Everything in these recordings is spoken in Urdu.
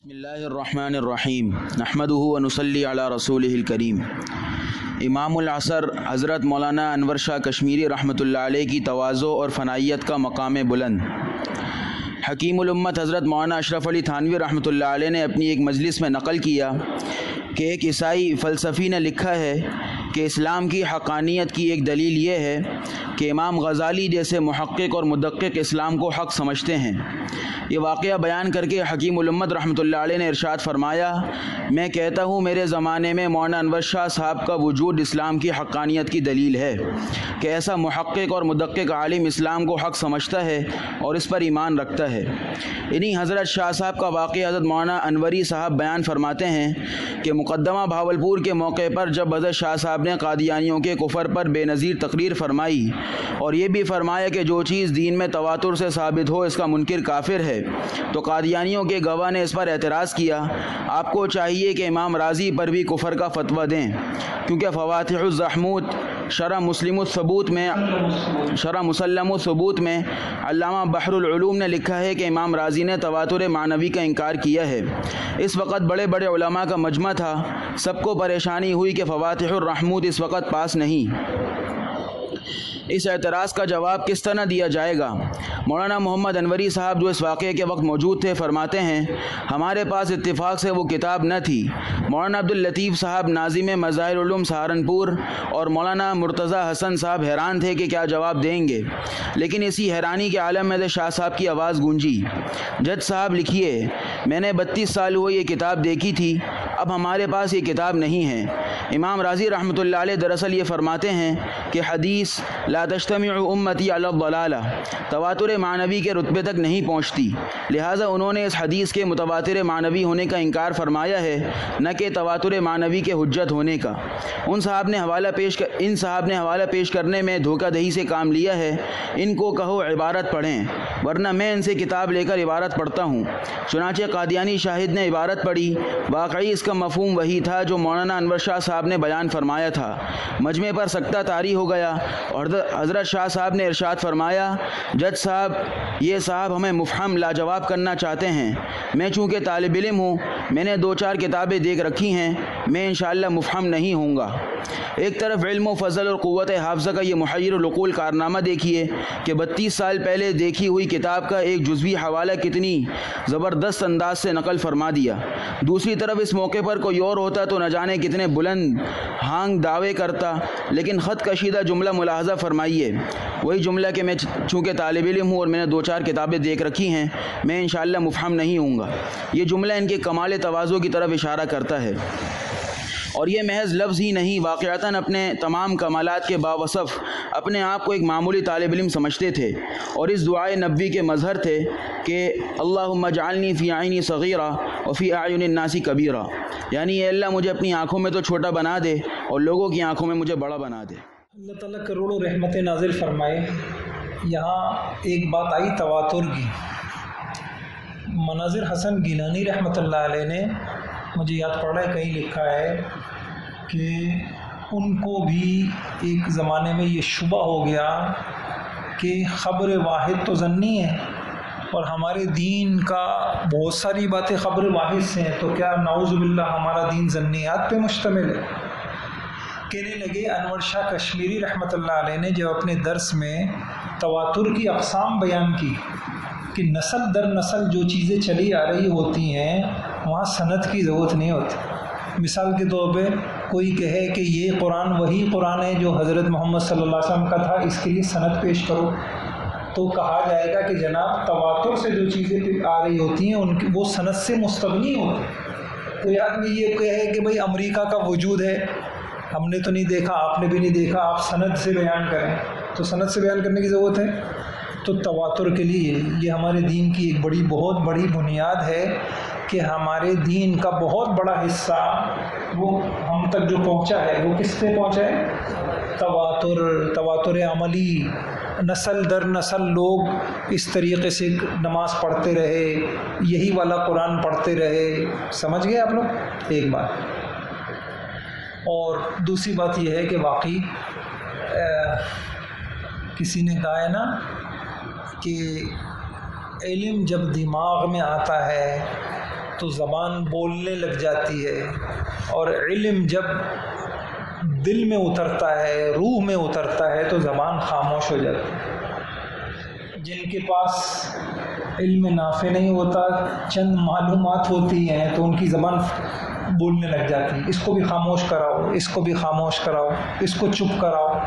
بسم اللہ الرحمن الرحیم نحمدہ و نصلی علی رسولہ الکریم۔ امام العصر حضرت مولانا انور شاہ کشمیری رحمۃ اللہ علیہ کی تواضع اور فنائیت کا مقام بلند۔ حکیم الامت حضرت مولانا اشرف علی تھانوی رحمۃ اللہ علیہ نے اپنی ایک مجلس میں نقل کیا کہ ایک عیسائی فلسفی نے لکھا ہے کہ اسلام کی حقانیت کی ایک دلیل یہ ہے کہ امام غزالی جیسے محقق اور مدقق اسلام کو حق سمجھتے ہیں۔ یہ واقعہ بیان کر کے حکیم الامت رحمۃ اللہ علیہ نے ارشاد فرمایا، میں کہتا ہوں میرے زمانے میں مولانا انور شاہ صاحب کا وجود اسلام کی حقانیت کی دلیل ہے کہ ایسا محقق اور مدقق عالم اسلام کو حق سمجھتا ہے اور اس پر ایمان رکھتا ہے۔ انہی حضرت شاہ صاحب کا واقعہ حضرت مولانا انوری صاحب بیان فرماتے ہیں کہ مقدمہ بھاولپور کے موقع پر جب حضرت شاہ صاحب نے قادیانیوں کے کفر پر بے نظیر تقریر فرمائی اور یہ بھی فرمایا کہ جو چیز دین میں تواتر سے ثابت ہو اس کا منکر کافر ہے، تو قادیانیوں کے گواہ نے اس پر اعتراض کیا، آپ کو چاہیے کہ امام رازی پر بھی کفر کا فتویٰ دیں، کیونکہ فواتح الزحموت شرح مسلم الثبوت میں علامہ بحر العلوم نے لکھا ہے کہ امام رازی نے تواتر معنوی کا انکار کیا ہے۔ اس وقت بڑے بڑے علماء کا مجمع تھا، سب کو پریشانی ہوئی کہ فواتح الرحموت اس وقت پاس نہیں۔ اس اعتراض کا جواب کس طرح دیا جائے گا؟ مولانا محمد انوری صاحب جو اس واقعے کے وقت موجود تھے فرماتے ہیں، ہمارے پاس اتفاق سے وہ کتاب نہ تھی۔ مولانا عبداللطیف صاحب ناظم مظاہر علوم سہارنپور اور مولانا مرتضی حسن صاحب حیران تھے کہ کیا جواب دیں گے، لیکن اسی حیرانی کے عالم میں شاہ صاحب کی آواز گونجی، جج صاحب لکھیے، میں نے 32 سال ہوئے یہ کتاب دیکھی تھی، اب ہمارے پاس یہ کتاب نہیں ہے۔ امام رازی رحمۃ اللہ علیہ دراصل یہ فرماتے ہیں کہ حدیث لا تجتمع امتی علی الضلالہ تواتر معنوی کے رتبے تک نہیں پہنچتی، لہٰذا انہوں نے اس حدیث کے متواتر معنوی ہونے کا انکار فرمایا ہے، نہ کہ تواتر معنوی کے حجت ہونے کا۔ ان صاحب نے حوالہ پیش کرنے میں دھوکہ دہی سے کام لیا ہے، ان کو کہو عبارت پڑھیں، ورنہ میں ان سے کتاب لے کر عبارت پڑھتا ہوں۔ چنانچہ قادیانی شاہد نے عبارت پڑھی، واقعی اس کا مفہوم وہی تھا جو مولانا انور شاہ صاحب نے بیان فرمایا تھا۔ مجمع پر سکتہ طاری ہو گیا اور حضرت شاہ صاحب نے ارشاد فرمایا، جج صاحب یہ صاحب ہمیں مفہم لاجواب کرنا چاہتے ہیں، میں چونکہ طالب علم ہوں، میں نے 2-4 کتابیں دیکھ رکھی ہیں، میں انشاءاللہ مفہم نہیں ہوں گا۔ ایک طرف علم و فضل اور قوت حافظہ کا یہ محیر العقول کارنامہ دیکھیے کہ 32 سال پہلے دیکھی ہوئی کتاب کا ایک جزوی حوالہ کتنی زبردست انداز سے نقل فرما دیا۔ دوسری طرف اس موقع پر کوئی اور ہوتا تو نہ جانے کتنے بلند ہانگ دعوے کرتا، لیکن خط کشیدہ جملہ ملاحظہ فرمائیے، وہی جملہ کہ میں چونکہ طالب علم ہوں اور میں نے 2-4 کتابیں دیکھ رکھی ہیں، میں انشاءاللہ مفہم نہیں ہوں گا۔ یہ جملہ ان کے کمال تواضع کی طرف اشارہ کرتا ہے، اور یہ محض لفظ ہی نہیں، واقعتاً اپنے تمام کمالات کے باوصف اپنے آپ کو ایک معمولی طالب علم سمجھتے تھے، اور اس دعائے نبوی کے مظہر تھے کہ اللہم اجعلنی فی عینی صغیرہ وفی اعین الناس کبیرہ، یعنی اے اللہ مجھے اپنی آنکھوں میں تو چھوٹا بنا دے اور لوگوں کی آنکھوں میں مجھے بڑا بنا دے۔ اللہ تعالیٰ کروڑوں رحمتیں نازل فرمائے۔ یہاں ایک بات آئی تواتر کی، مناظر حسن گیلانی رحمۃ اللہ علیہ نے مجھے یاد پڑ رہا ہے کہیں لکھا ہے کہ ان کو بھی ایک زمانے میں یہ شبہ ہو گیا کہ خبر واحد تو ظنی ہے اور ہمارے دین کا بہت ساری باتیں خبر واحد سے ہیں، تو کیا نعوذ باللہ ہمارا دین ظنیات پہ مشتمل ہے؟ کہنے لگے انور شاہ کشمیری رحمۃ اللہ علیہ نے جب اپنے درس میں تواتر کی اقسام بیان کی کہ نسل در نسل جو چیزیں چلی آ رہی ہوتی ہیں وہاں سند کی ضرورت نہیں ہوتی۔ مثال کے طور پہ کوئی کہے کہ یہ قرآن وہی قرآن ہے جو حضرت محمد صلی اللہ علیہ وسلم کا تھا، اس کے لیے سند پیش کرو، تو کہا جائے گا کہ جناب تواتر سے جو چیزیں آ رہی ہوتی ہیں ان کی وہ سند سے مستغنی ہوتی۔ کوئی آدمی یہ کہے کہ بھئی امریکہ کا وجود ہے، ہم نے تو نہیں دیکھا، آپ نے بھی نہیں دیکھا، آپ سند سے بیان کریں، تو سند سے بیان کرنے کی ضرورت ہے۔ تو تواتر کے لیے یہ ہمارے دین کی ایک بہت بڑی بنیاد ہے کہ ہمارے دین کا بہت بڑا حصہ وہ ہم تک جو پہنچا ہے وہ کس سے پہنچا ہے؟ تواتر عملی، نسل در نسل لوگ اس طریقے سے نماز پڑھتے رہے، یہی والا قرآن پڑھتے رہے۔ سمجھ گئے آپ لوگ؟ ایک بات۔ اور دوسری بات یہ ہے کہ واقعی کسی نے کہا ہے نا کہ علم جب دماغ میں آتا ہے تو زبان بولنے لگ جاتی ہے، اور علم جب دل میں اترتا ہے، روح میں اترتا ہے، تو زبان خاموش ہو جاتی ہے۔ جن کے پاس علم نافع نہیں ہوتا، چند معلومات ہوتی ہیں، تو ان کی زبان بولنے لگ جاتی ہے، اس کو بھی خاموش کراؤ، اس کو بھی خاموش کراؤ، اس کو چپ کراؤ،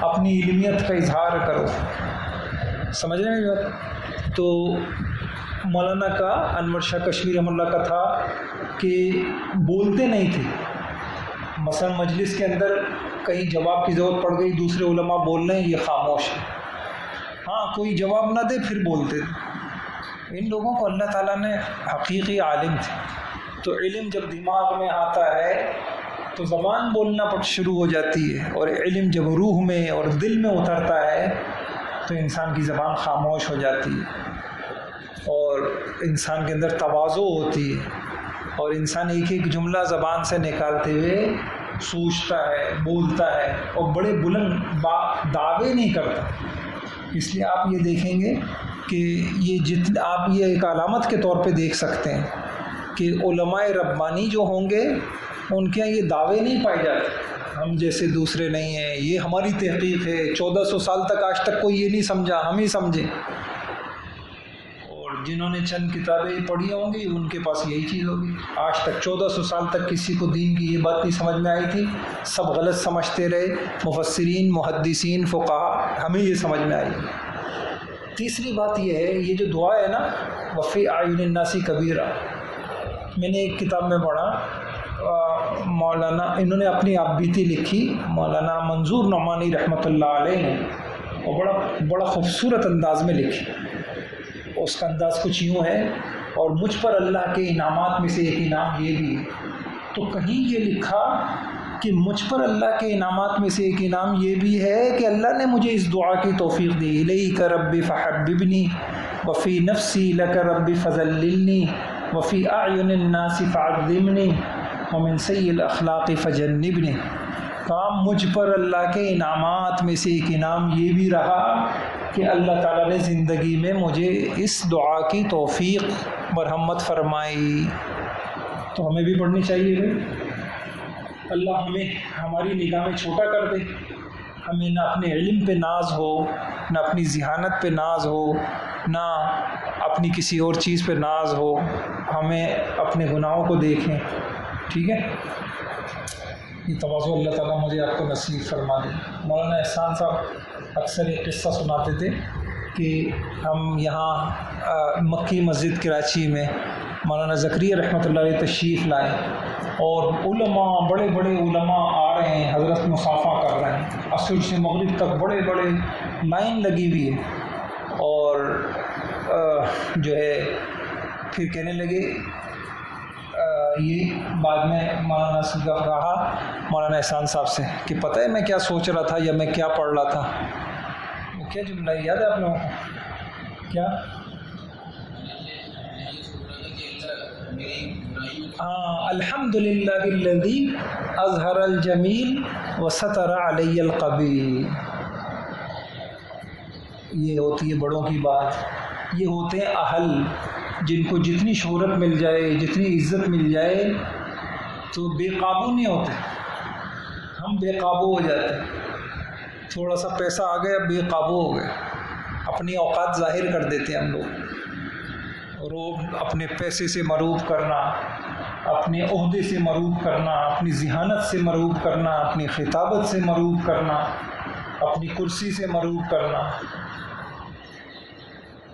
اپنی علمیت کا اظہار کرو۔ سمجھ رہے ہیں بات؟ تو مولانا کا، انور شاہ کشمیری رحمہ اللہ کا تھا کہ بولتے نہیں تھے، مثلا مجلس کے اندر کہیں جواب کی ضرورت پڑ گئی، دوسرے علماء بول رہے ہیں، یہ خاموش ہے، ہاں کوئی جواب نہ دے پھر بولتے تھے۔ ان لوگوں کو اللہ تعالیٰ نے حقیقی عالم تھے، تو علم جب دماغ میں آتا ہے تو زبان بولنا شروع ہو جاتی ہے، اور علم جب روح میں اور دل میں اترتا ہے تو انسان کی زبان خاموش ہو جاتی ہے، اور انسان کے اندر تواضع ہوتی ہے، اور انسان ایک ایک جملہ زبان سے نکالتے ہوئے سوچتا ہے، بولتا ہے، اور بڑے بلند دعوے نہیں کرتا۔ اس لیے آپ یہ دیکھیں گے کہ آپ یہ ایک علامت کے طور پہ دیکھ سکتے ہیں کہ علماء ربانی جو ہوں گے ان کے یہ دعوے نہیں پائے جاتے ہم جیسے دوسرے نہیں ہیں، یہ ہماری تحقیق ہے، 1400 سال تک آج تک کوئی یہ نہیں سمجھا، ہم ہی سمجھیں۔ اور جنہوں نے چند کتابیں پڑھی ہوں گی ان کے پاس یہی چیز ہوگی۔ آج تک 1400 سال تک کسی کو دین کی یہ بات نہیں سمجھ میں آئی تھی، سب غلط سمجھتے رہے، مفسرین، محدثین، فقہاء، ہمیں یہ سمجھ میں آئی۔ تیسری بات یہ ہے، یہ جو دعا ہے نا، وفی اعین الناس کبیرہ، میں نے ایک کتاب میں پڑھا، مولانا انہوں نے اپنی آپ بیتی لکھی، مولانا منظور نعمانی رحمۃ اللہ علیہ نے، اور بڑا خوبصورت انداز میں لکھی۔ اس کا انداز کچھ یوں ہے، اور مجھ پر اللہ کے انعامات میں سے ایک انعام یہ بھی ہے، تو کہیں یہ لکھا کہ مجھ پر اللہ کے انعامات میں سے ایک انعام یہ بھی ہے کہ اللہ نے مجھے اس دعا کی توفیق دی، الیک رب فحببنی وفی نفسی لک رب فذللنی وفی اعین الناس فعظمنی ومن سیء الاخلاق فجنبنی۔ کام مجھ پر اللہ کے انعامات میں سے ایک انعام یہ بھی رہا کہ اللہ تعالیٰ نے زندگی میں مجھے اس دعا کی توفیق مرحمت فرمائی۔ تو ہمیں بھی پڑھنی چاہیے بھائی، اللہ ہمیں ہماری نگاہ میں چھوٹا کر دے، ہمیں نہ اپنے علم پہ ناز ہو، نہ اپنی ذہانت پہ ناز ہو، نہ اپنی کسی اور چیز پہ ناز ہو، ہمیں اپنے گناہوں کو دیکھیں، ٹھیک ہے؟ یہ تواضع اللہ تعالیٰ مجھے آپ کو نصیب فرما دے۔ مولانا احسان صاحب اکثر ایک قصہ سناتے تھے کہ ہم یہاں مکی مسجد کراچی میں مولانا زکریا رحمۃ اللہ علیہ تشریف لائے، اور علماء، بڑے بڑے علماء آ رہے ہیں، حضرت مصافحہ کر رہے ہیں، عصر سے مغرب تک بڑے بڑے لائن لگی ہوئی ہے، اور جو ہے پھر کہنے لگے، یہ بعد میں مولانا سے رہا مولانا احسان صاحب سے کہ پتہ ہے میں کیا سوچ رہا تھا یا میں کیا پڑھ رہا تھا؟ وہ کیا جملہ یاد ہے آپ لوگوں کو؟ کیا؟ الحمدللہ الذی اظہر الجمیل وستر علی القبیح۔ یہ ہوتی ہے بڑوں کی بات، یہ ہوتے ہیں اہل، جن کو جتنی شہرت مل جائے، جتنی عزت مل جائے تو بے قابو نہیں ہوتے، ہم بے قابو ہو جاتے ہیں، تھوڑا سا پیسہ آ گیا بے قابو ہو گئے، اپنی اوقات ظاہر کر دیتے ہیں ہم لوگ، اپنے پیسے سے مروب کرنا، اپنے عہدے سے مروب کرنا، اپنی ذہانت سے مروب کرنا، اپنی خطابت سے مروب کرنا، اپنی کرسی سے مروب کرنا،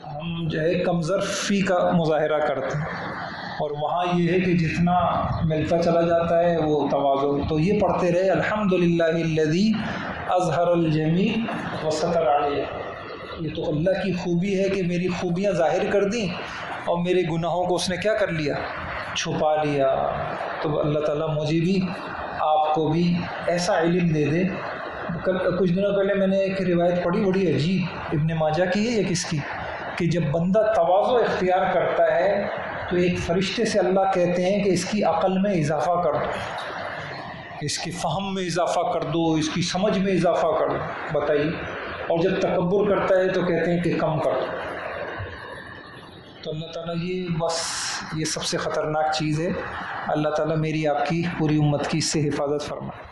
ہم جو ہے کمظرفی کا مظاہرہ کرتے ہیں، اور وہاں یہ ہے کہ جتنا ملتا چلا جاتا ہے وہ تواضع۔ تو یہ پڑھتے رہے، الحمدللہ الذی اظہر الجمیل وستر علیہ۔ یہ تو اللہ کی خوبی ہے کہ میری خوبیاں ظاہر کر دیں اور میرے گناہوں کو اس نے کیا کر لیا؟ چھپا لیا۔ تو اللہ تعالیٰ مجھے بھی آپ کو بھی ایسا علم دے دے۔ کچھ دنوں پہلے میں نے ایک روایت پڑھی، بڑی عجیب، ابن ماجہ کی ہے یا کس کی، کہ جب بندہ تواضع اختیار کرتا ہے تو ایک فرشتے سے اللہ کہتے ہیں کہ اس کی عقل میں اضافہ کر دو، اس کی فہم میں اضافہ کر دو، اس کی سمجھ میں اضافہ کر دو۔ بتائیے، اور جب تکبر کرتا ہے تو کہتے ہیں کہ کم کر دو۔ تو اللہ تعالیٰ یہ سب سے خطرناک چیز ہے. اللہ تعالیٰ میری آپ کی پوری امت کی اس سے حفاظت فرمائے.